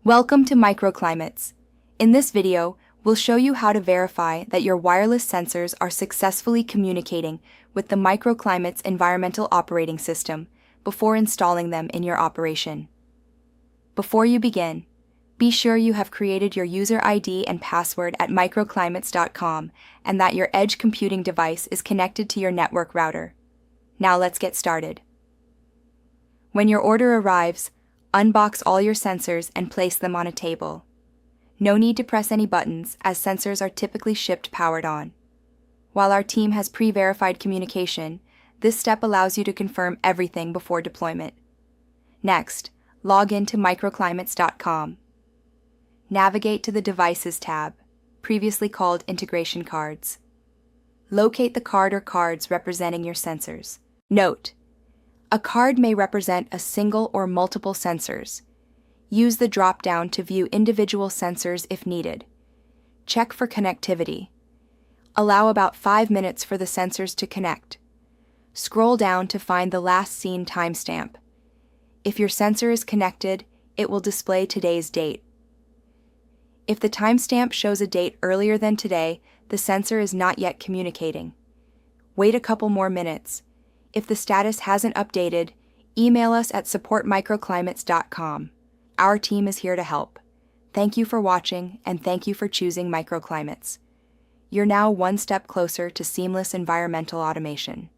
Welcome to Microclimates. In this video, we'll show you how to verify that your wireless sensors are successfully communicating with the Microclimates environmental operating system before installing them in your operation. Before you begin, be sure you have created your user ID and password at microclimates.com and that your edge computing device is connected to your network router. Now let's get started. When your order arrives, unbox all your sensors and place them on a table. No need to press any buttons, as sensors are typically shipped powered on. While our team has pre-verified communication, this step allows you to confirm everything before deployment. Next, log into microclimates.com. Navigate to the Devices tab, previously called Integration Cards. Locate the card or cards representing your sensors. Note: a card may represent a single or multiple sensors. Use the drop-down to view individual sensors if needed. Check for connectivity. Allow about 5 minutes for the sensors to connect. Scroll down to find the last seen timestamp. If your sensor is connected, it will display today's date. If the timestamp shows a date earlier than today, the sensor is not yet communicating. Wait a couple more minutes. If the status hasn't updated, email us at support@microclimates.com. Our team is here to help. Thank you for watching, and thank you for choosing Microclimates. You're now one step closer to seamless environmental automation.